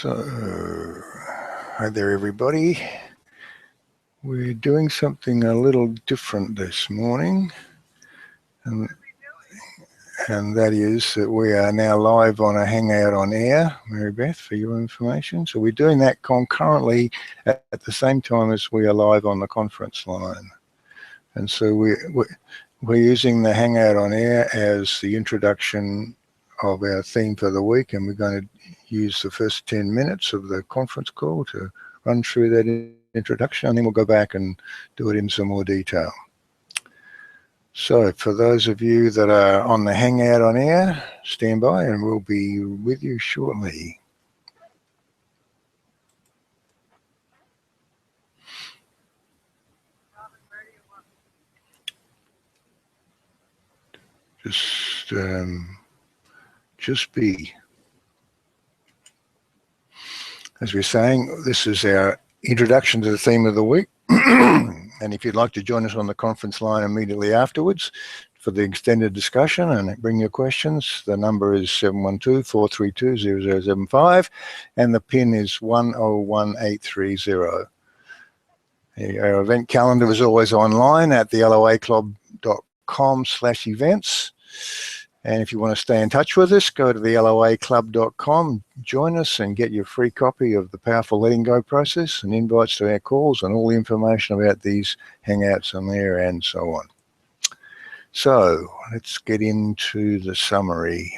So, hi there everybody. We're doing something a little different this morning, and that is that we are now live on a Hangout on Air, Mary Beth, for your information. So we're doing that concurrently at the same time as we are live on the conference line. And so we're using the Hangout on Air as the introduction of our theme for the week, and we're going to use the first 10 minutes of the conference call to run through that introduction, and then we'll go back and do it in some more detail. So for those of you that are on the Hangout on Air, stand by and we'll be with you shortly. Just be. As we're saying, this is our introduction to the theme of the week. And if you'd like to join us on the conference line immediately afterwards for the extended discussion and bring your questions, the number is 712-432-0075 and the PIN is 101830. Our event calendar is always online at the loaclub.com/events. And if you want to stay in touch with us, go to the loaclub.com, join us and get your free copy of the Powerful Letting Go process and invites to our calls and all the information about these Hangouts on there and so on. So let's get into the summary.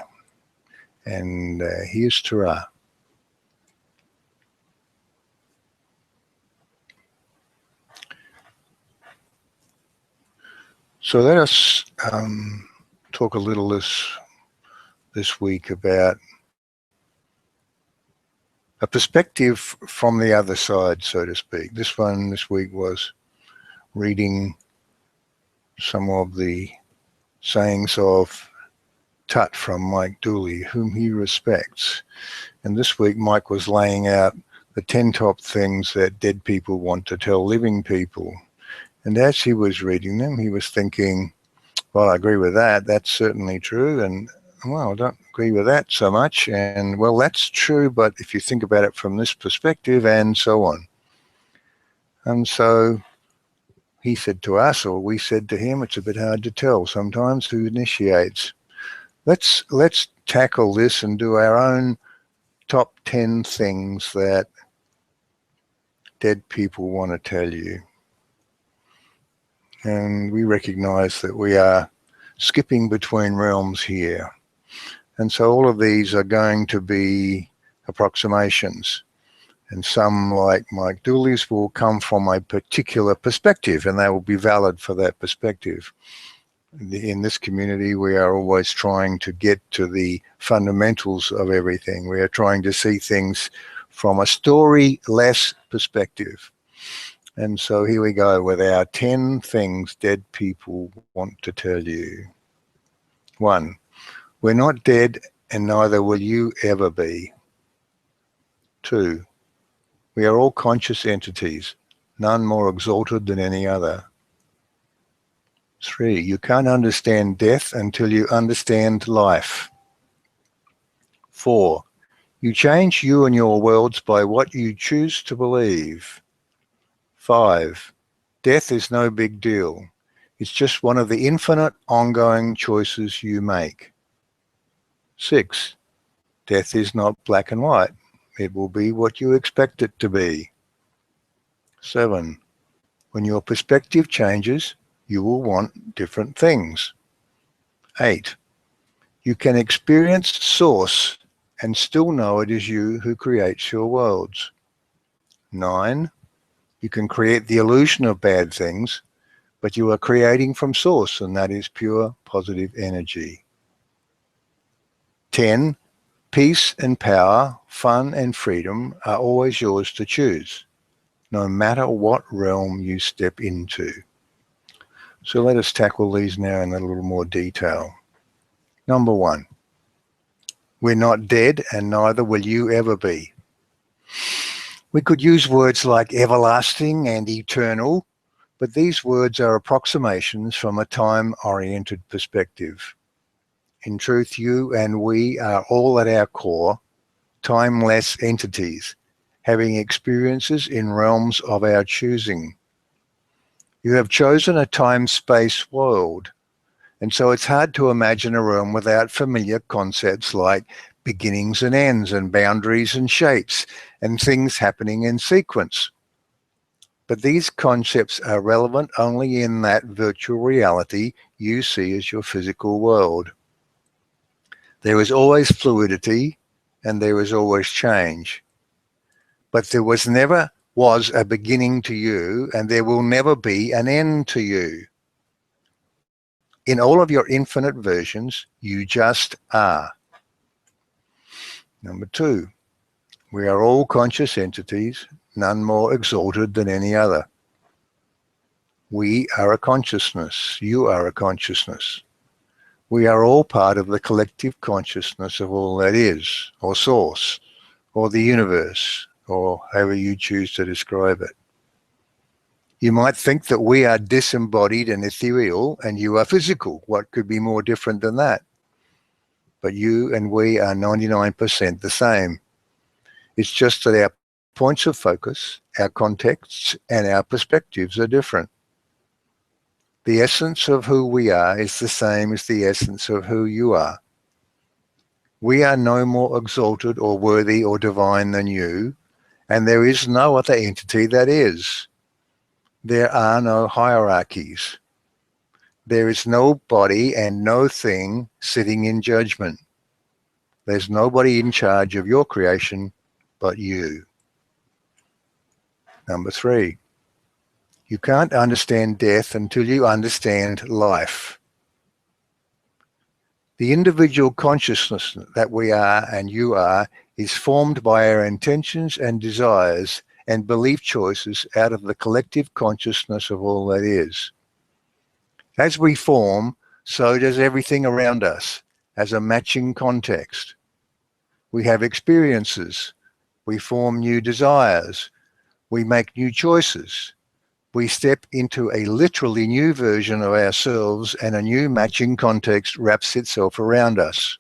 And here's Tara. So let us talk a little this week about a perspective from the other side, so to speak. This week was reading some of the sayings of Tut from Mike Dooley, whom he respects. And this week Mike was laying out the 10 top things that dead people want to tell living people. And as he was reading them, he was thinking, well, I agree with that. That's certainly true. And, well, I don't agree with that so much. And, well, that's true, but if you think about it from this perspective and so on. And so he said to us, or we said to him, it's a bit hard to tell sometimes who initiates. Let's tackle this and do our own top 10 things that dead people want to tell you. And we recognize that we are skipping between realms here. And so all of these are going to be approximations. And some, like Mike Dooley's, will come from a particular perspective, and they will be valid for that perspective. In this community, we are always trying to get to the fundamentals of everything. We are trying to see things from a story-less perspective. And so here we go with our 10 things dead people want to tell you. 1, we're not dead and neither will you ever be. 2, we are all conscious entities, none more exalted than any other. 3, you can't understand death until you understand life. 4, you change you and your worlds by what you choose to believe. 5, death is no big deal. It's just one of the infinite ongoing choices you make. 6, death is not black and white. It will be what you expect it to be. 7, when your perspective changes, you will want different things. 8, you can experience source and still know it is you who creates your worlds. 9, you can create the illusion of bad things, but you are creating from source, and that is pure positive energy. 10, peace and power, fun and freedom are always yours to choose, no matter what realm you step into. So let us tackle these now in a little more detail. Number 1, we're not dead and neither will you ever be. We could use words like everlasting and eternal, but these words are approximations from a time-oriented perspective. In truth, you and we are all at our core timeless entities, having experiences in realms of our choosing. You have chosen a time-space world, and so it's hard to imagine a realm without familiar concepts like beginnings and ends and boundaries and shapes and things happening in sequence. But these concepts are relevant only in that virtual reality you see as your physical world. There is always fluidity and there is always change. But there never was a beginning to you, and there will never be an end to you. In all of your infinite versions, you just are. Number 2, we are all conscious entities, none more exalted than any other. We are a consciousness. You are a consciousness. We are all part of the collective consciousness of all that is, or source, or the universe, or however you choose to describe it. You might think that we are disembodied and ethereal, and you are physical. What could be more different than that? But you and we are 99% the same. It's just that our points of focus, our contexts, and our perspectives are different. The essence of who we are is the same as the essence of who you are. We are no more exalted or worthy or divine than you, and there is no other entity that is. There are no hierarchies. There is no body and no thing sitting in judgment. There's nobody in charge of your creation but you. Number 3, you can't understand death until you understand life. The individual consciousness that we are and you are is formed by our intentions and desires and belief choices out of the collective consciousness of all that is. As we form, so does everything around us as a matching context. We have experiences. We form new desires. We make new choices. We step into a literally new version of ourselves, and a new matching context wraps itself around us.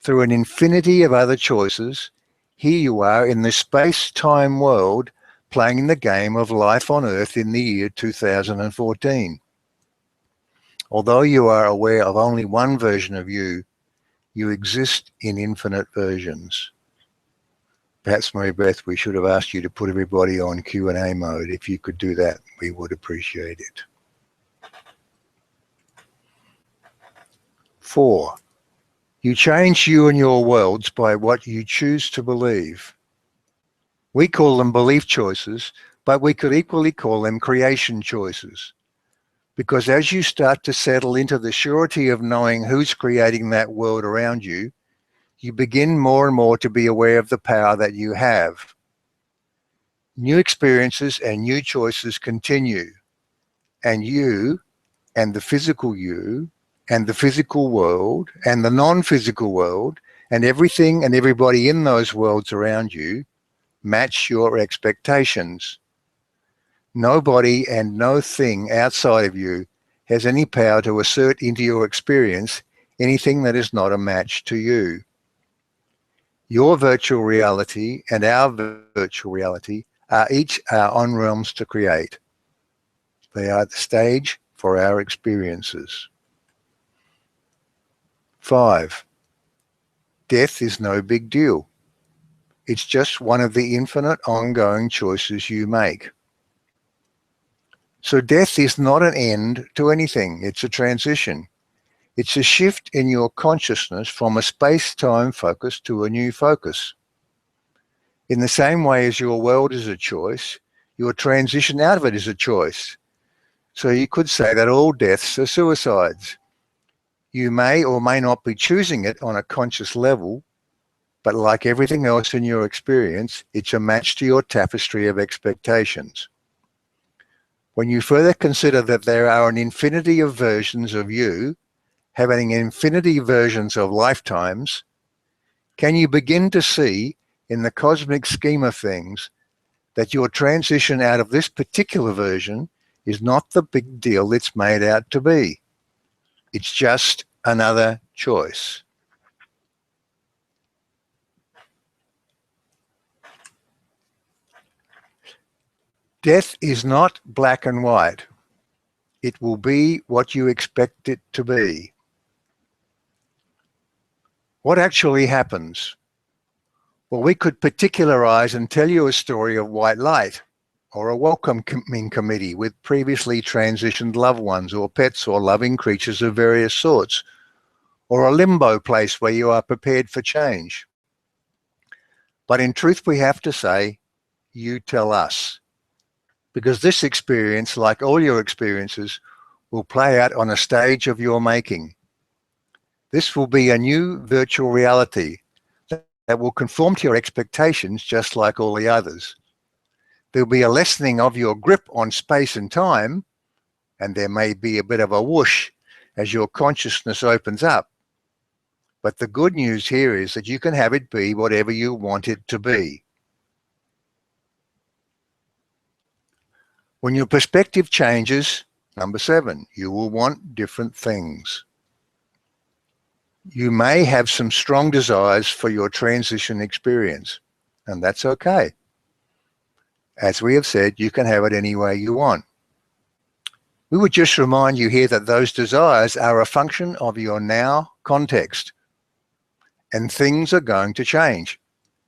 Through an infinity of other choices, here you are in the space-time world playing the game of life on Earth in the year 2014. Although you are aware of only one version of you, you exist in infinite versions. Perhaps, Mary Beth, we should have asked you to put everybody on Q&A mode. If you could do that, we would appreciate it. 4, you change you and your worlds by what you choose to believe. We call them belief choices, but we could equally call them creation choices. Because as you start to settle into the surety of knowing who's creating that world around you, you begin more and more to be aware of the power that you have. New experiences and new choices continue, and you and the physical you and the physical world and the non-physical world and everything and everybody in those worlds around you match your expectations. Nobody and no thing outside of you has any power to assert into your experience anything that is not a match to you. Your virtual reality and our virtual reality are each our own realms to create. They are the stage for our experiences. 5, death is no big deal. It's just one of the infinite ongoing choices you make. So death is not an end to anything. It's a transition. It's a shift in your consciousness from a space-time focus to a new focus. In the same way as your world is a choice, your transition out of it is a choice. So you could say that all deaths are suicides. You may or may not be choosing it on a conscious level, but like everything else in your experience, it's a match to your tapestry of expectations. When you further consider that there are an infinity of versions of you, having infinity versions of lifetimes, can you begin to see, in the cosmic scheme of things, that your transition out of this particular version is not the big deal it's made out to be? It's just another choice. Death is not black and white. It will be what you expect it to be. What actually happens? Well, we could particularize and tell you a story of white light, or a welcoming committee with previously transitioned loved ones or pets or loving creatures of various sorts, or a limbo place where you are prepared for change. But in truth, we have to say, you tell us. Because this experience, like all your experiences, will play out on a stage of your making. This will be a new virtual reality that will conform to your expectations just like all the others. There'll be a lessening of your grip on space and time, and there may be a bit of a whoosh as your consciousness opens up. But the good news here is that you can have it be whatever you want it to be. When your perspective changes, number 7, you will want different things. You may have some strong desires for your transition experience, and that's okay. As we have said, you can have it any way you want. We would just remind you here that those desires are a function of your now context, and things are going to change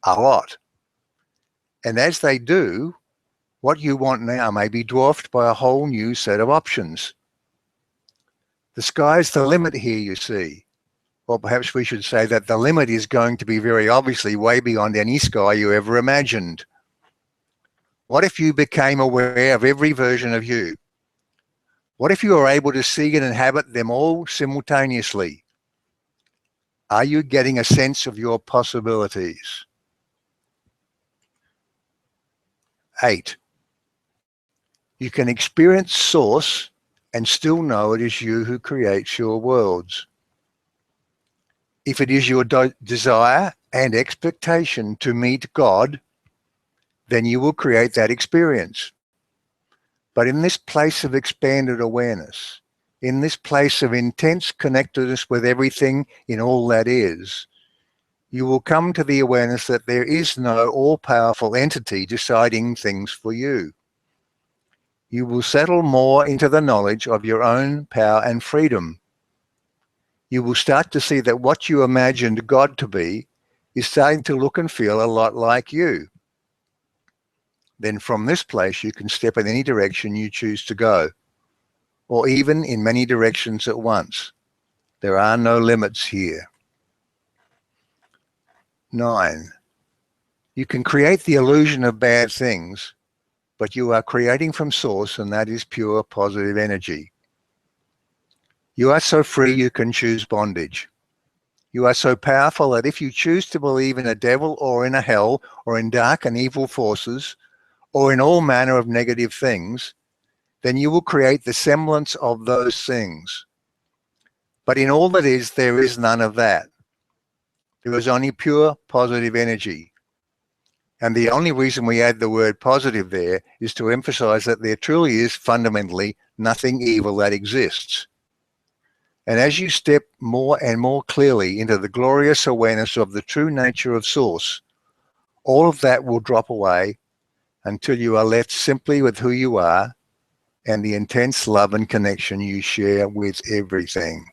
a lot. And as they do, what you want now may be dwarfed by a whole new set of options. The sky's the limit here, you see. Or perhaps we should say that the limit is going to be very obviously way beyond any sky you ever imagined. What if you became aware of every version of you? What if you were able to see and inhabit them all simultaneously? Are you getting a sense of your possibilities? 8. You can experience Source and still know it is you who creates your worlds. If it is your desire and expectation to meet God, then you will create that experience. But in this place of expanded awareness, in this place of intense connectedness with everything in all that is, you will come to the awareness that there is no all-powerful entity deciding things for you. You will settle more into the knowledge of your own power and freedom. You will start to see that what you imagined God to be is starting to look and feel a lot like you. Then from this place you can step in any direction you choose to go, or even in many directions at once. There are no limits here. 9. You can create the illusion of bad things, but you are creating from Source, and that is pure positive energy. You are so free you can choose bondage. You are so powerful that if you choose to believe in a devil or in a hell or in dark and evil forces or in all manner of negative things, then you will create the semblance of those things. But in all that is, there is none of that. There is only pure positive energy. And the only reason we add the word positive there is to emphasize that there truly is fundamentally nothing evil that exists. And as you step more and more clearly into the glorious awareness of the true nature of Source, all of that will drop away until you are left simply with who you are and the intense love and connection you share with everything.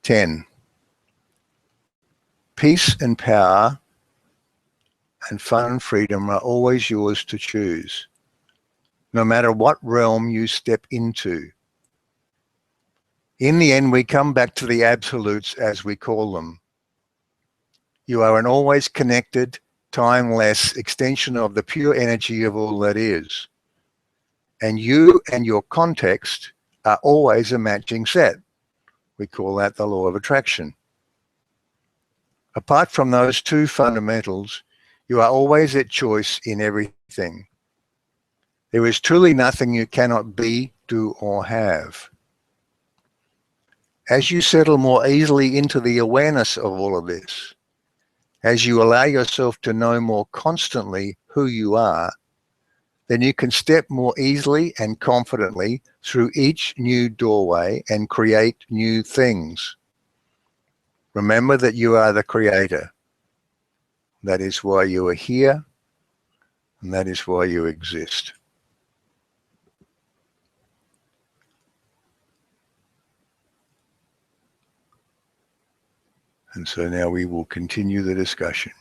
10. Peace and power and fun and freedom are always yours to choose, no matter what realm you step into. In the end, we come back to the absolutes, as we call them. You are an always connected, timeless extension of the pure energy of all that is. And you and your context are always a matching set. We call that the law of attraction. Apart from those two fundamentals, you are always at choice in everything. There is truly nothing you cannot be, do, or have. As you settle more easily into the awareness of all of this, as you allow yourself to know more constantly who you are, then you can step more easily and confidently through each new doorway and create new things. Remember that you are the creator. That is why you are here. And that is why you exist. And so now we will continue the discussion.